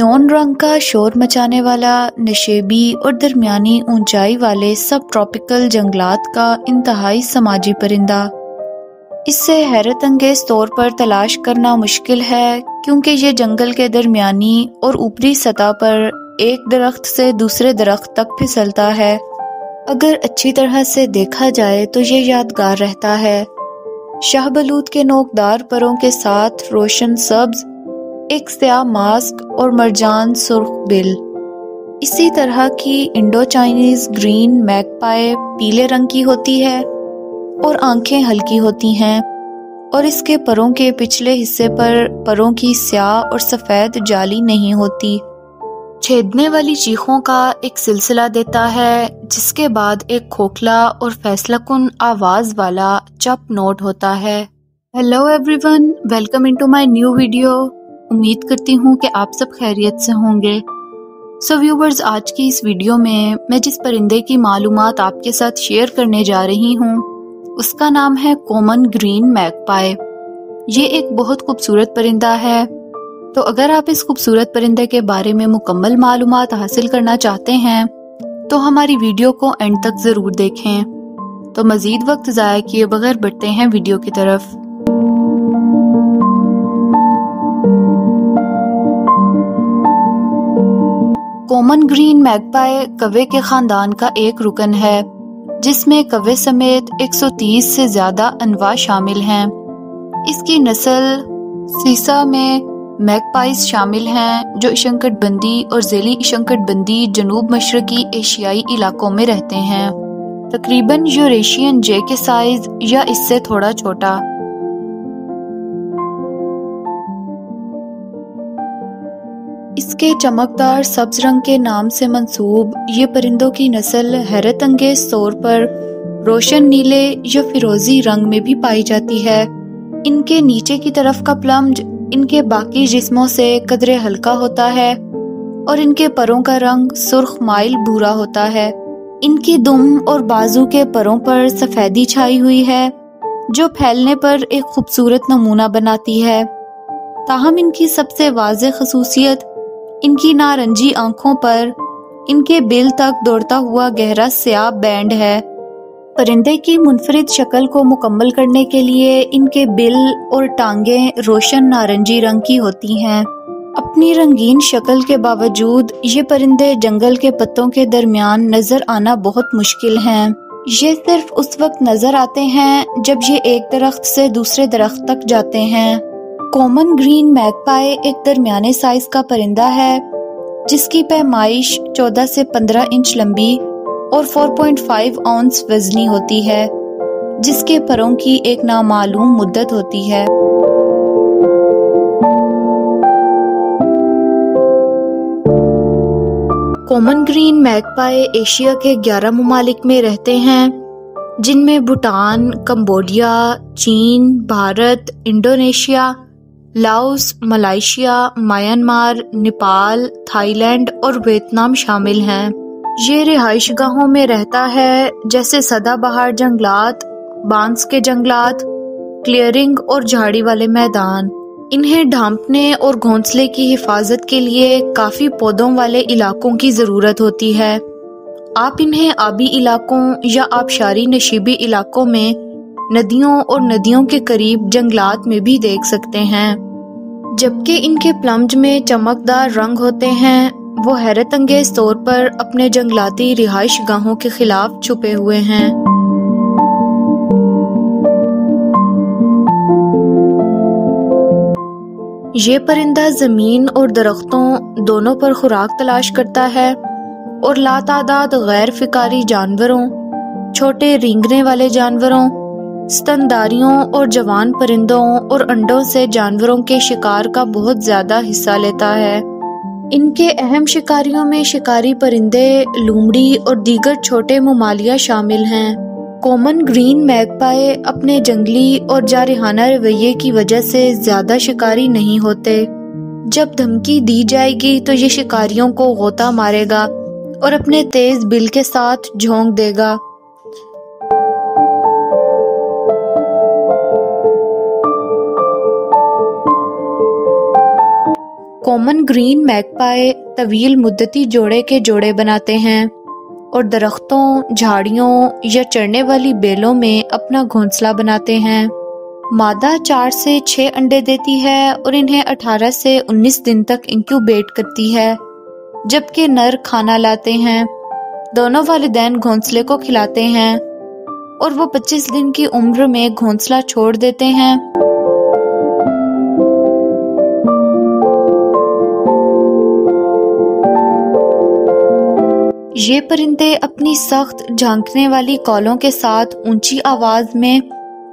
Neon रंग का शोर मचाने वाला नशेबी और दरमियानी ऊंचाई वाले सब ट्रॉपिकल जंगलात का इंतहाई समाजी परिंदा। इससे हैरत अंगेज तौर पर तलाश करना मुश्किल है क्योंकि ये जंगल के दरमियानी और ऊपरी सतह पर एक दरख्त से दूसरे दरख्त तक फिसलता है। अगर अच्छी तरह से देखा जाए तो ये यादगार रहता है। शाहबलूत के नोकदार परों के साथ रोशन सब्ज, एक स्याह मास्क और मरजान सुर्ख बिल। इसी तरह की इंडो चाइनीज ग्रीन मैगपाई पीले रंग की होती है और आंखें हल्की होती हैं और इसके परों के पिछले हिस्से पर परों की स्याह और सफ़ेद जाली नहीं होती। छेदने वाली चीखों का एक सिलसिला देता है जिसके बाद एक खोखला और फैसलाकुन आवाज़ वाला चप नोट होता है। Hello everyone, welcome into my new video. उम्मीद करती हूँ कि आप सब खैरियत से होंगे। सो व्यूवर्स, आज की इस वीडियो में मैं जिस परिंदे की मालूमात आपके साथ शेयर करने जा रही हूँ उसका नाम है कॉमन ग्रीन मैगपाई। ये एक बहुत खूबसूरत परिंदा है। तो अगर आप इस खूबसूरत परिंदे के बारे में मुकम्मल मालूमात हासिल करना चाहते हैं तो हमारी वीडियो को एंड तक ज़रूर देखें। तो मज़ीद वक्त ज़ाया किए बगैर बढ़ते हैं वीडियो की तरफ। कॉमन ग्रीन मैगपाई कव्वे के खानदान का एक रुकन है जिसमें कव्वे समेत 130 से ज़्यादा अनवा शामिल हैं। इसकी नस्ल सीसा में मैगपाइज शामिल हैं जो उष्णकटिबंधी और ज़ैली उष्णकटिबंधी जनूब मशरकी एशियाई इलाकों में रहते हैं। तकरीबन यूरेशियन जे के साइज या इससे थोड़ा छोटा। इसके चमकदार सब्ज रंग के नाम से मंसूब ये परिंदों की नस्ल हैरत अंगेज तौर पर रोशन नीले या फिरोजी रंग में भी पाई जाती है। इनके नीचे की तरफ का प्लम्ज इनके बाकी जिस्मों से कदरे हल्का होता है और इनके परों का रंग सुर्ख माइल भूरा होता है। इनकी दुम और बाजू के परों पर सफ़ेदी छाई हुई है जो फैलने पर एक खूबसूरत नमूना बनाती है। ताहम इनकी सबसे वाज़ेह खसूसियत इनकी नारंगी आंखों पर इनके बिल तक दौड़ता हुआ गहरा स्याह बैंड है। परिंदे की मुनफरिद शक्ल को मुकम्मल करने के लिए इनके बिल और टांगें रोशन नारंगी रंग की होती हैं। अपनी रंगीन शक्ल के बावजूद ये परिंदे जंगल के पत्तों के दरमियान नजर आना बहुत मुश्किल हैं। ये सिर्फ उस वक्त नजर आते हैं जब ये एक दरख्त से दूसरे दरख्त तक जाते हैं। कॉमन ग्रीन मैगपाई एक दरमियाने साइज का परिंदा है जिसकी पैमाइश 14 से 15 इंच लंबी और 4.5 औंस वजनी होती है, जिसके परों की एक नामालूम मुद्दत होती है। कॉमन ग्रीन मैगपाई एशिया के 11 ममालिक में रहते हैं जिनमें भूटान, कंबोडिया, चीन, Bharat, Indonesia, Laos, Malaysia, Myanmar, Nepal, Thailand और वियतनाम शामिल हैं। ये रिहाइशगाहों में रहता है जैसे सदाबहार जंगलात, बांस के जंगलात, क्लियरिंग और झाड़ी वाले मैदान। इन्हें ढांपने और घोंसले की हिफाजत के लिए काफ़ी पौधों वाले इलाकों की ज़रूरत होती है। आप इन्हें आबी इलाकों या आबशारी नशीबी इलाकों में, नदियों और नदियों के करीब जंगलात में भी देख सकते हैं। जबकि इनके प्लम्ज में चमकदार रंग होते हैं, वो हैरत अंगेज तौर पर अपने जंगलाती रिहाइश गाहों के खिलाफ छुपे हुए हैं। ये परिंदा जमीन और दरख्तों दोनों पर खुराक तलाश करता है और लातादाद गैर फिकारी जानवरों, छोटे रेंगने वाले जानवरों, स्तनधारियों और जवान परिंदों और अंडों से जानवरों के शिकार का बहुत ज्यादा हिस्सा लेता है। इनके अहम शिकारियों में शिकारी परिंदे, लोमड़ी और दीगर छोटे ममालिया शामिल हैं। कॉमन ग्रीन मैगपाई अपने जंगली और जारहाना रवैये की वजह से ज्यादा शिकारी नहीं होते। जब धमकी दी जाएगी तो ये शिकारियों को गोता मारेगा और अपने तेज बिल के साथ झोंक देगा। कॉमन ग्रीन मैगपाई तवील मुद्दती जोड़े के जोड़े बनाते हैं और दरख्तों, झाड़ियों या चढ़ने वाली बेलों में अपना घोंसला बनाते हैं। मादा 4 से 6 अंडे देती है और इन्हें 18 से 19 दिन तक इंक्यूबेट करती है, जबकि नर खाना लाते हैं। दोनों वालिदैन घोंसले को खिलाते हैं और वो 25 दिन की उम्र में घोंसला छोड़ देते हैं। ये परिंदे अपनी सख्त झांकने वाली कॉलों के साथ ऊंची आवाज में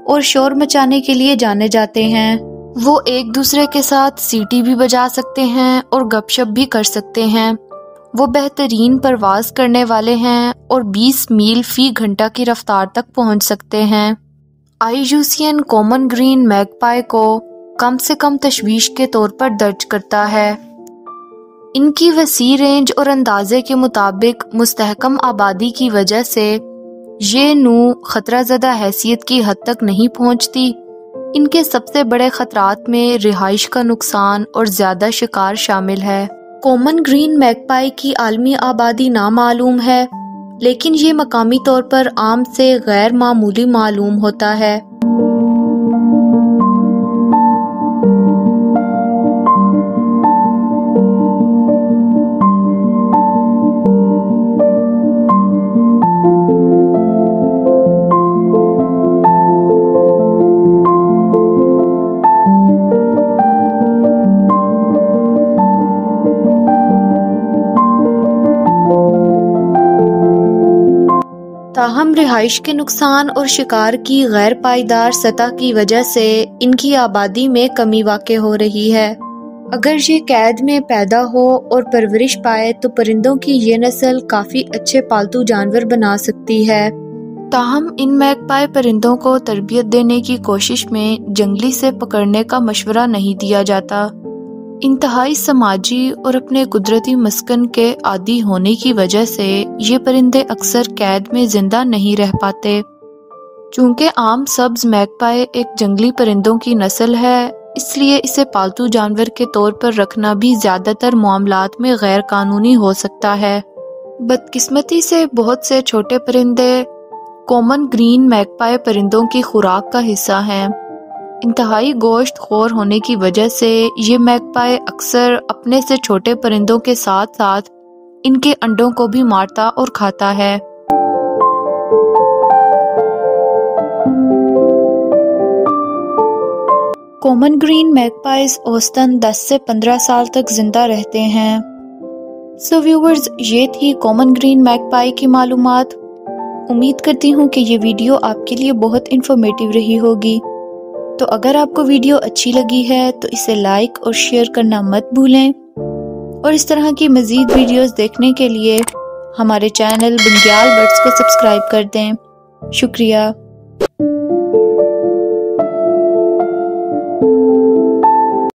और शोर मचाने के लिए जाने जाते हैं। वो एक दूसरे के साथ सीटी भी बजा सकते हैं और गपशप भी कर सकते हैं। वो बेहतरीन परवाज करने वाले हैं और 20 मील फी घंटा की रफ्तार तक पहुंच सकते हैं। आईयूसीएन कॉमन ग्रीन मैगपाई को कम से कम तशवीश के तौर पर दर्ज करता है। इनकी वसी रेंज और अंदाजे के मुताबिक मुस्तहकम आबादी की वजह से ये नू खतरा ज़दा हैसियत की हद तक नहीं पहुंचती। इनके सबसे बड़े खतरात में रिहाइश का नुकसान और ज़्यादा शिकार शामिल है। कॉमन ग्रीन मैगपाई की आलमी आबादी नामालूम है, लेकिन ये मकामी तौर पर आम से गैर मामूली मालूम होता है। ताहम रिहाइश के नुकसान और शिकार की गैर पायदार सतह की वजह से इनकी आबादी में कमी वाक़ हो रही है। अगर ये कैद में पैदा हो और परवरिश पाए तो परिंदों की ये नस्ल काफ़ी अच्छे पालतू जानवर बना सकती है। ताहम इन मैगपाई परिंदों को तरबियत देने की कोशिश में जंगली से पकड़ने का मशवरा नहीं दिया जाता। इंतहाई समाजी और अपने कुदरती मस्कन के आदी होने की वजह से ये परिंदे अक्सर कैद में जिंदा नहीं रह पाते। चूंकि आम सब्ज मैगपाई एक जंगली परिंदों की नस्ल है, इसलिए इसे पालतू जानवर के तौर पर रखना भी ज्यादातर मामलात में गैर कानूनी हो सकता है। बदकिस्मती से बहुत से छोटे परिंदे कॉमन ग्रीन मैगपाई परिंदों की खुराक का हिस्सा हैं। इंतहाई गोश्त खोर होने की वजह से ये मैगपाई अक्सर अपने से छोटे परिंदों के साथ साथ इनके अंडों को भी मारता और खाता है। कॉमन ग्रीन मैगपाइज औसतन 10 से 15 साल तक जिंदा रहते हैं। सो व्यूवर्स, ये थी कॉमन ग्रीन मैगपाई की मालूमात। उम्मीद करती हूँ कि ये वीडियो आपके लिए बहुत इंफॉर्मेटिव रही होगी। तो अगर आपको वीडियो अच्छी लगी है तो इसे लाइक और शेयर करना मत भूलें और इस तरह की मज़ीद वीडियोस देखने के लिए हमारे चैनल बंग्याल बर्ड्स को सब्सक्राइब कर दें। शुक्रिया।